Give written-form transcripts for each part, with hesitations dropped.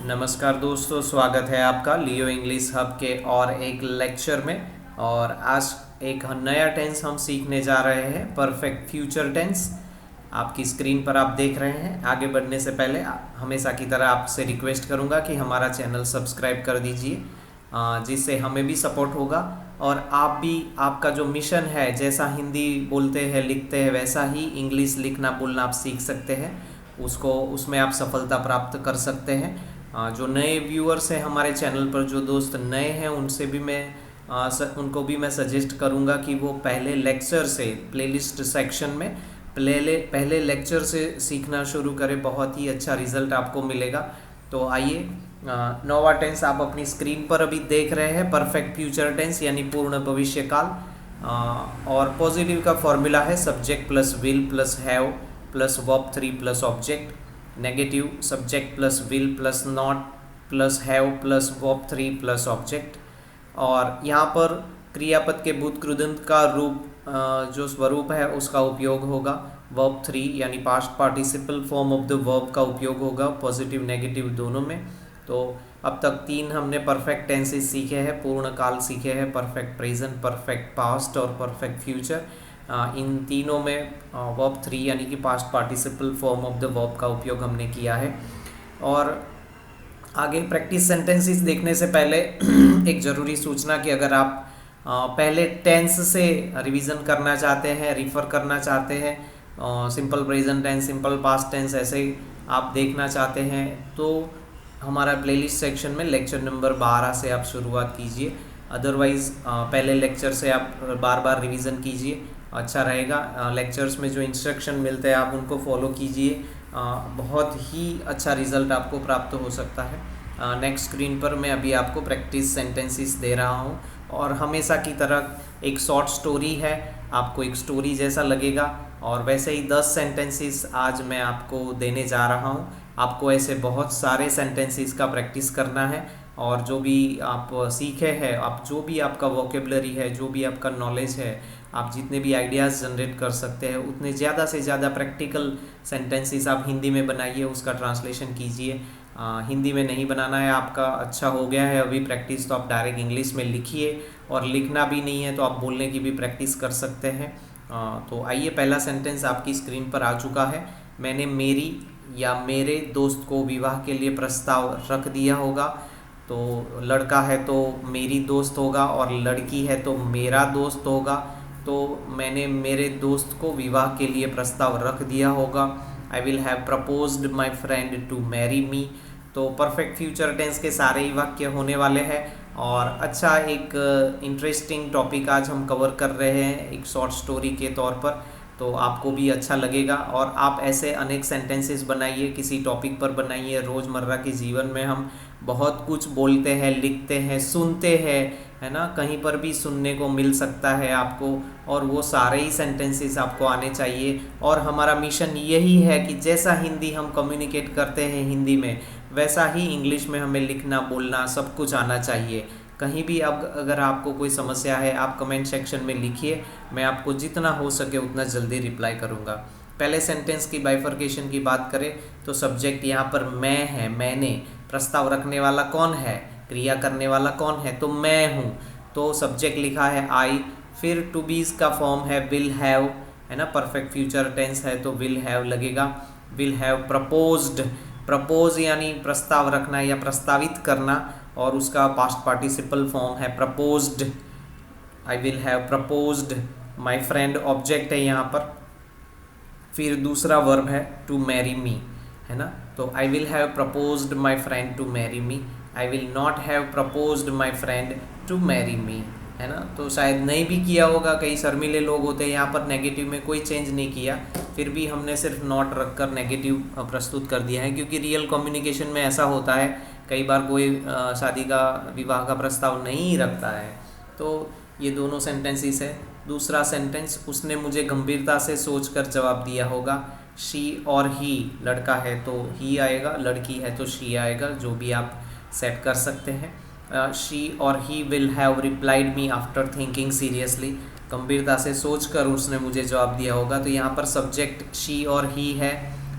नमस्कार दोस्तों, स्वागत है आपका लियो इंग्लिश हब के और एक लेक्चर में। और आज एक नया टेंस हम सीखने जा रहे हैं, परफेक्ट फ्यूचर टेंस। आपकी स्क्रीन पर आप देख रहे हैं। आगे बढ़ने से पहले हमेशा की तरह आपसे रिक्वेस्ट करूंगा कि हमारा चैनल सब्सक्राइब कर दीजिए, जिससे हमें भी सपोर्ट होगा और आप भी, आपका जो मिशन है, जैसा हिंदी बोलते हैं लिखते हैं वैसा ही इंग्लिश लिखना बोलना आप सीख सकते हैं, उसमें आप सफलता प्राप्त कर सकते हैं। जो नए व्यूअर्स हैं हमारे चैनल पर, जो दोस्त नए हैं, उनसे भी मैं उनको भी मैं सजेस्ट करूंगा कि वो पहले लेक्चर से, प्लेलिस्ट सेक्शन में पहले लेक्चर से सीखना शुरू करें। बहुत ही अच्छा रिजल्ट आपको मिलेगा। तो आइए, नोवा टेंस आप अपनी स्क्रीन पर अभी देख रहे हैं, परफेक्ट फ्यूचर टेंस यानी पूर्ण भविष्य काल। और पॉजिटिव का फॉर्मूला है subject plus will plus have plus verb 3 plus object. Negative subject plus will plus not plus have plus verb 3 plus object. और यहाँ पर क्रियापद के भूत कृदंत का रूप, जो स्वरूप है उसका उपयोग होगा। वर्ब 3 यानी past participle form of the verb का उपयोग होगा पॉजिटिव नेगेटिव दोनों में। तो अब तक 3 हमने परफेक्ट टेंसेस सीखे हैं, पूर्ण काल सीखे हैं, परफेक्ट प्रेजेंट, परफेक्ट पास्ट और परफेक्ट फ्यूचर। इन तीनों में वर्ब 3 यानी कि past participle form of the verb का उपयोग हमने किया है। और आगे प्रैक्टिस सेंटेंसेस देखने से पहले एक ज़रूरी सूचना कि अगर आप पहले टेंस से रिवीजन करना चाहते हैं, रिफ़र करना चाहते हैं, simple present tense, simple past tense ऐसे ही आप देखना चाहते हैं, तो हमारा प्लेलिस्ट सेक्शन में लेक्चर नंबर 12 से आप शुरुआत कीजिए। अदरवाइज़ पहले लेक्चर से आप बार बार रिवीजन कीजिए, अच्छा रहेगा। लेक्चर्स में जो इंस्ट्रक्शन मिलते हैं आप उनको फॉलो कीजिए, बहुत ही अच्छा रिज़ल्ट आपको प्राप्त हो सकता है। नेक्स्ट स्क्रीन पर मैं अभी आपको प्रैक्टिस सेंटेंसेस दे रहा हूँ और हमेशा की तरह एक शॉर्ट स्टोरी है, आपको एक स्टोरी जैसा लगेगा। और वैसे ही 10 सेंटेंसेस आज मैं आपको देने जा रहा हूँ। आपको ऐसे बहुत सारे सेंटेंसेस का प्रैक्टिस करना है और जो भी आप सीखे हैं, आप जो भी आपका वोकेबलरी है, जो भी आपका नॉलेज है, आप जितने भी आइडियाज़ जनरेट कर सकते हैं, उतने ज़्यादा से ज़्यादा प्रैक्टिकल सेंटेंसेस आप हिंदी में बनाइए, उसका ट्रांसलेशन कीजिए। हिंदी में नहीं बनाना है आपका, अच्छा हो गया है अभी प्रैक्टिस, तो आप डायरेक्ट इंग्लिश में लिखिए। और लिखना भी नहीं है तो आप बोलने की भी प्रैक्टिस कर सकते हैं। तो आइए, पहला सेंटेंस आपकी स्क्रीन पर आ चुका है। मैंने मेरी या मेरे दोस्त को विवाह के लिए प्रस्ताव रख दिया होगा। तो लड़का है तो मेरी दोस्त होगा और लड़की है तो मेरा दोस्त होगा। तो मैंने मेरे दोस्त को विवाह के लिए प्रस्ताव रख दिया होगा। I will have proposed my friend to marry me. तो परफेक्ट फ्यूचर टेंस के सारे ही वाक्य होने वाले हैं। और अच्छा, एक इंटरेस्टिंग टॉपिक आज हम कवर कर रहे हैं एक शॉर्ट स्टोरी के तौर पर, तो आपको भी अच्छा लगेगा। और आप ऐसे अनेक सेंटेंसेस बनाइए, किसी टॉपिक पर बनाइए। रोज़मर्रा के जीवन में हम बहुत कुछ बोलते हैं, लिखते हैं, सुनते हैं, है ना, कहीं पर भी सुनने को मिल सकता है आपको, और वो सारे ही सेंटेंसेस आपको आने चाहिए। और हमारा मिशन यही है कि जैसा हिंदी हम कम्युनिकेट करते हैं हिंदी में, वैसा ही इंग्लिश में हमें लिखना बोलना सब कुछ आना चाहिए। कहीं भी अब अगर आपको कोई समस्या है, आप कमेंट सेक्शन में लिखिए, मैं आपको जितना हो सके उतना जल्दी रिप्लाई करूँगा। पहले सेंटेंस की बाइफर्केशन की बात करें तो सब्जेक्ट यहाँ पर मैं है, मैंने। प्रस्ताव रखने वाला कौन है, क्रिया करने वाला कौन है, तो मैं हूँ। तो सब्जेक्ट लिखा है आई, फिर टू बीज का फॉर्म है विल हैव, है ना, परफेक्ट फ्यूचर टेंस है तो विल हैव लगेगा। विल हैव प्रपोज्ड, प्रपोज यानी प्रस्ताव रखना या प्रस्तावित करना, और उसका पास्ट पार्टिसिपल फॉर्म है proposed. I will have proposed my friend, object है यहाँ पर। फिर दूसरा वर्ब है टू मैरी मी, है ना। तो I will have proposed my friend to marry me, I will not have proposed my friend to marry me, है ना। तो शायद नहीं भी किया होगा, कई शर्मीले लोग होते हैं, यहाँ पर नेगेटिव में कोई चेंज नहीं किया, फिर भी हमने सिर्फ नॉट रखकर नेगेटिव प्रस्तुत कर दिया है, क्योंकि रियल कम्युनिकेशन में ऐसा होता है, कई बार कोई शादी का, विवाह का प्रस्ताव नहीं रखता है। तो ये दोनों सेंटेंसेस है। दूसरा सेंटेंस, उसने मुझे गंभीरता से सोचकर जवाब दिया होगा। शी और ही, लड़का है तो ही आएगा, लड़की है तो शी आएगा, जो भी आप सेट कर सकते हैं। शी और he will have replied me after thinking seriously, गंभीरता से सोचकर उसने मुझे जवाब दिया होगा। तो यहाँ पर सब्जेक्ट शी और ही है,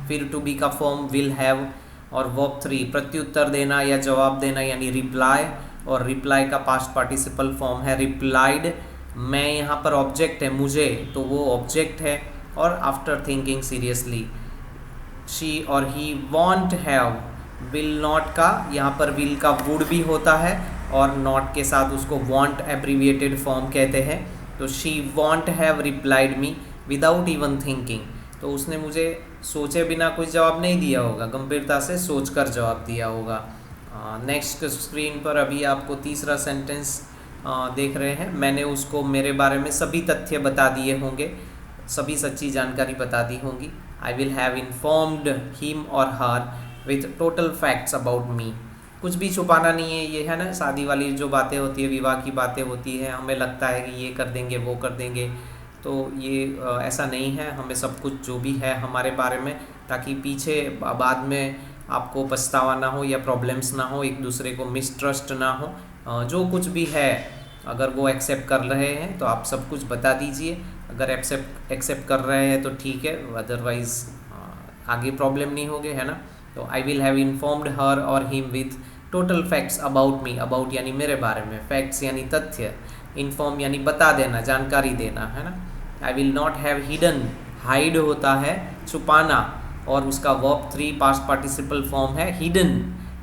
फिर टू बी का फॉर्म विल हैव, और वर्ब 3 प्रत्युत्तर देना या जवाब देना यानी रिप्लाई, और रिप्लाई का पास्ट पार्टिसिपल फॉर्म है रिप्लाइड। मैं यहाँ पर ऑब्जेक्ट है मुझे, तो वो ऑब्जेक्ट है। और आफ्टर थिंकिंग सीरियसली, शी और ही वॉन्ट हैव, विल नॉट का यहाँ पर विल का वुड भी होता है और नॉट के साथ उसको वॉन्ट एब्रीविएटेड फॉर्म कहते हैं। तो she want have replied me without even thinking, तो उसने मुझे सोचे बिना कोई जवाब नहीं दिया होगा, गंभीरता से सोचकर जवाब दिया होगा। नेक्स्ट स्क्रीन पर अभी आपको तीसरा सेंटेंस देख रहे हैं। मैंने उसको मेरे बारे में सभी तथ्य बता दिए होंगे, सभी सच्ची जानकारी बता दी होंगी। I will have informed him और her with total facts about me. कुछ भी छुपाना नहीं है, ये है ना शादी वाली जो बातें होती है, विवाह की बातें होती है, हमें लगता है कि ये कर देंगे वो कर देंगे, तो ये ऐसा नहीं है। हमें सब कुछ जो भी है हमारे बारे में, ताकि पीछे बाद में आपको पछतावा ना हो या प्रॉब्लम्स ना हो, एक दूसरे को मिसट्रस्ट ना हो। जो कुछ भी है अगर वो एक्सेप्ट कर रहे हैं तो आप सब कुछ बता दीजिए। अगर एक्सेप्ट कर रहे हैं तो ठीक है, अदरवाइज़ आगे प्रॉब्लम नहीं होगी, है ना। तो आई विल हैव इन्फॉर्म्ड हर और him with total facts about me. About यानी मेरे बारे में, फैक्ट्स यानी तथ्य, इन्फॉर्म यानी बता देना, जानकारी देना, है ना। आई will not have hidden, hide होता है छुपाना, और उसका वर्ब 3 पास्ट पार्टिसिपल फॉर्म है hidden.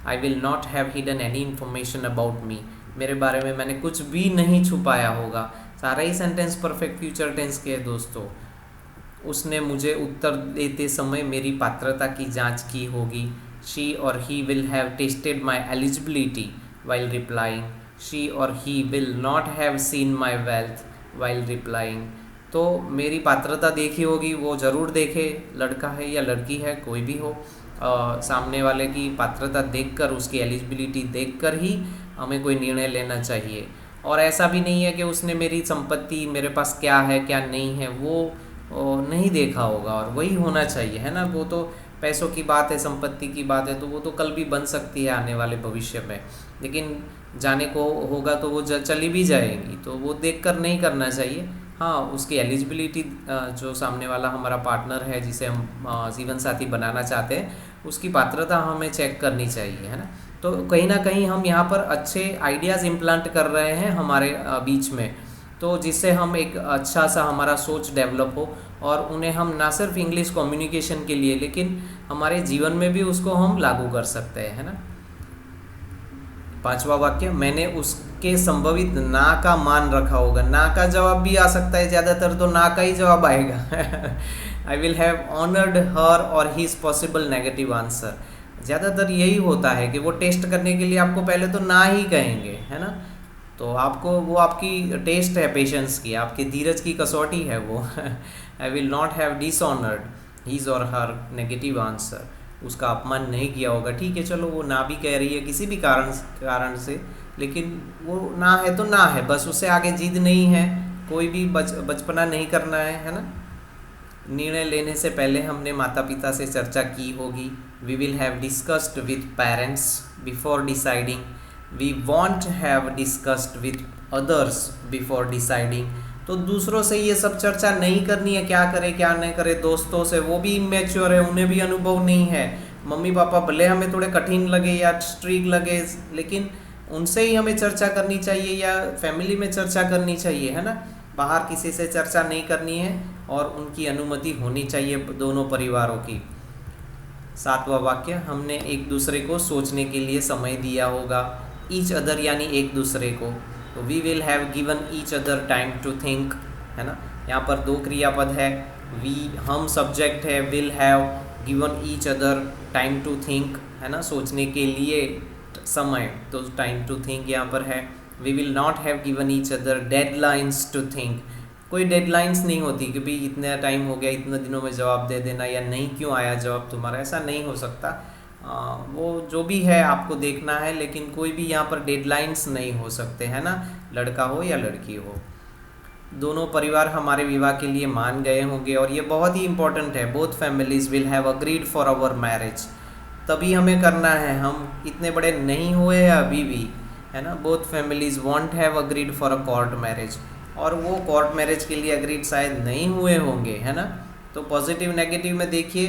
I will not have hidden any information about me, मेरे बारे में मैंने कुछ भी नहीं छुपाया होगा। सारा ही सेंटेंस परफेक्ट फ्यूचर टेंस के है दोस्तों। उसने मुझे उत्तर देते समय मेरी पात्रता की जांच की होगी। शी और he will have tested my eligibility while replying. She और he will not have seen my wealth while replying. तो मेरी पात्रता देखी होगी, वो ज़रूर देखे, लड़का है या लड़की है कोई भी हो, सामने वाले की पात्रता देखकर, उसकी एलिजिबिलिटी देखकर ही हमें कोई निर्णय लेना चाहिए। और ऐसा भी नहीं है कि उसने मेरी संपत्ति, मेरे पास क्या है क्या नहीं है, वो नहीं देखा होगा, और वही होना चाहिए, है ना। वो तो पैसों की बात है, संपत्ति की बात है, तो वो तो कल भी बन सकती है आने वाले भविष्य में, लेकिन जाने को होगा तो वो चली भी जाएगी, तो वो देखकर नहीं करना चाहिए। हाँ, उसकी एलिजिबिलिटी, जो सामने वाला हमारा पार्टनर है जिसे हम जीवन साथी बनाना चाहते हैं, उसकी पात्रता हमें चेक करनी चाहिए, है ना। तो कहीं ना कहीं हम यहाँ पर अच्छे आइडियाज़ इम्प्लांट कर रहे हैं हमारे बीच में, तो जिससे हम एक अच्छा सा हमारा सोच डेवलप हो, और उन्हें हम ना सिर्फ इंग्लिश कम्युनिकेशन के लिए, लेकिन हमारे जीवन में भी उसको हम लागू कर सकते हैं, है ना। 5वां वाक्य, मैंने उसके संभवित ना का मान रखा होगा। ना का जवाब भी आ सकता है, ज़्यादातर तो ना का ही जवाब आएगा। आई विल हैव ऑनर्ड हर और हिज पॉसिबल नेगेटिव आंसर। ज़्यादातर यही होता है कि वो टेस्ट करने के लिए आपको पहले तो ना ही कहेंगे, है ना। तो आपको वो आपकी टेस्ट है पेशेंस की, आपके धीरज की कसौटी है वो। आई will not have dishonoured his और हर नेगेटिव आंसर। उसका अपमान नहीं किया होगा, ठीक है, चलो वो ना भी कह रही है किसी भी कारण से, लेकिन वो ना है तो ना है, बस उससे आगे जिद नहीं है, कोई भी बचपना नहीं करना है ना। निर्णय लेने से पहले हमने माता पिता से चर्चा की होगी। We will have discussed with parents before deciding. We won't have discussed with others before deciding. तो दूसरों से ये सब चर्चा नहीं करनी है, क्या करे क्या नहीं करे। दोस्तों से, वो भी इमेच्योर है, उन्हें भी अनुभव नहीं है। मम्मी पापा भले हमें थोड़े कठिन लगे या स्ट्रिक्ट लगे, लेकिन उनसे ही हमें चर्चा करनी चाहिए, या फैमिली में चर्चा करनी चाहिए, है ना। बाहर किसी से चर्चा नहीं करनी है, और उनकी अनुमति होनी चाहिए दोनों परिवारों की। 7वां वाक्य, हमने एक दूसरे को सोचने के लिए समय दिया होगा। ईच अदर यानी एक दूसरे को, तो we will have given each other time to think, है ना। यहाँ पर 2 क्रियापद है, वी हम सब्जेक्ट है, will have given each other time to think, है ना, सोचने के लिए समय, तो टाइम टू थिंक यहाँ पर है। We will not have given each other deadlines to think. कोई डेडलाइंस नहीं होती कि भाई इतना टाइम हो गया, इतने दिनों में जवाब दे देना, या नहीं क्यों आया जवाब तुम्हारा, ऐसा नहीं हो सकता। वो जो भी है आपको देखना है, लेकिन कोई भी यहाँ पर डेडलाइंस नहीं हो सकते, है ना, लड़का हो या लड़की हो। दोनों परिवार हमारे विवाह के लिए मान गए होंगे, और ये बहुत ही इंपॉर्टेंट है। Both families will have agreed for our marriage. तभी हमें करना है, हम इतने बड़े नहीं हुए हैं अभी भी, है ना। Both families want have agreed for a court marriage, और वो कोर्ट मैरिज के लिए अग्रीड शायद नहीं हुए होंगे, है ना। तो पॉजिटिव नेगेटिव में देखिए,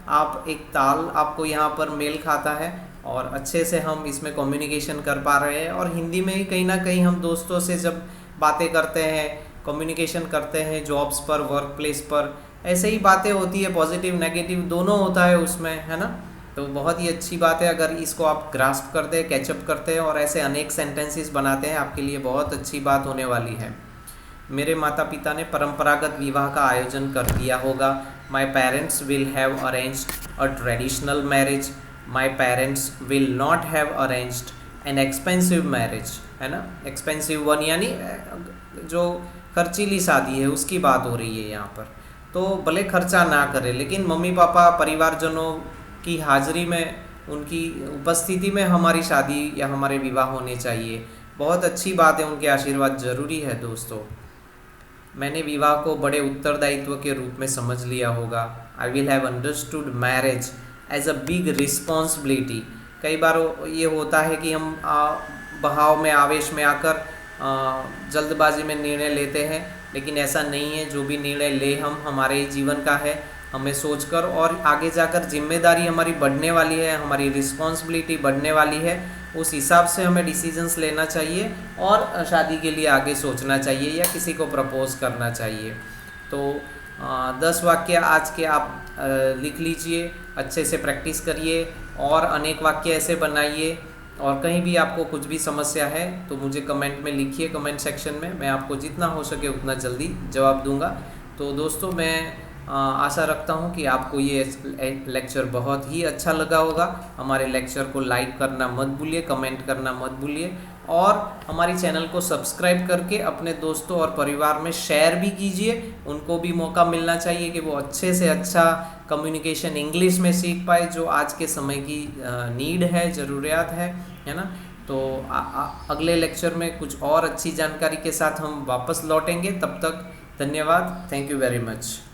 आप एक ताल आपको यहाँ पर मेल खाता है और अच्छे से हम इसमें कम्युनिकेशन कर पा रहे हैं। और हिंदी में ही कहीं ना कहीं हम दोस्तों से जब बातें करते हैं, कम्युनिकेशन करते हैं, जॉब्स पर, वर्क प्लेस पर, ऐसे ही बातें होती है, पॉजिटिव नेगेटिव दोनों होता है उसमें, है ना। तो बहुत ही अच्छी बात है अगर इसको आप ग्रास्प करते हैं, कैचअप करते हैं और ऐसे अनेक सेंटेंसेस बनाते हैं, आपके लिए बहुत अच्छी बात होने वाली है। मेरे माता पिता ने परंपरागत विवाह का आयोजन कर दिया होगा। My parents will have arranged a traditional marriage. My parents will not have arranged an expensive marriage, है ना। एक्सपेंसिव वन यानी जो खर्चीली शादी है उसकी बात हो रही है यहाँ पर। तो भले खर्चा ना करें, लेकिन मम्मी पापा, परिवारजनों की हाजिरी में, उनकी उपस्थिति में हमारी शादी या हमारे विवाह होने चाहिए। बहुत अच्छी बात है, उनके आशीर्वाद ज़रूरी है दोस्तों। मैंने विवाह को बड़े उत्तरदायित्व के रूप में समझ लिया होगा। I will have understood marriage as a big responsibility. कई बार ये होता है कि हम बहाव में, आवेश में आकर जल्दबाजी में निर्णय लेते हैं, लेकिन ऐसा नहीं है। जो भी निर्णय ले हम, हमारे ही जीवन का है, हमें सोचकर और आगे जाकर जिम्मेदारी हमारी बढ़ने वाली है, हमारी रिस्पॉन्सिबिलिटी बढ़ने वाली है, उस हिसाब से हमें डिसीजंस लेना चाहिए और शादी के लिए आगे सोचना चाहिए या किसी को प्रपोज करना चाहिए। तो 10 वाक्य आज के आप लिख लीजिए, अच्छे से प्रैक्टिस करिए और अनेक वाक्य ऐसे बनाइए। और कहीं भी आपको कुछ भी समस्या है तो मुझे कमेंट में लिखिए, कमेंट सेक्शन में। मैं आपको जितना हो सके उतना जल्दी जवाब दूंगा। तो दोस्तों, मैं आशा रखता हूँ कि आपको ये लेक्चर बहुत ही अच्छा लगा होगा। हमारे लेक्चर को लाइक करना मत भूलिए, कमेंट करना मत भूलिए और हमारी चैनल को सब्सक्राइब करके अपने दोस्तों और परिवार में शेयर भी कीजिए। उनको भी मौका मिलना चाहिए कि वो अच्छे से अच्छा कम्युनिकेशन इंग्लिश में सीख पाए, जो आज के समय की नीड है, ज़रूरियात है ना। तो अगले लेक्चर में कुछ और अच्छी जानकारी के साथ हम वापस लौटेंगे। तब तक धन्यवाद। Thank you very much.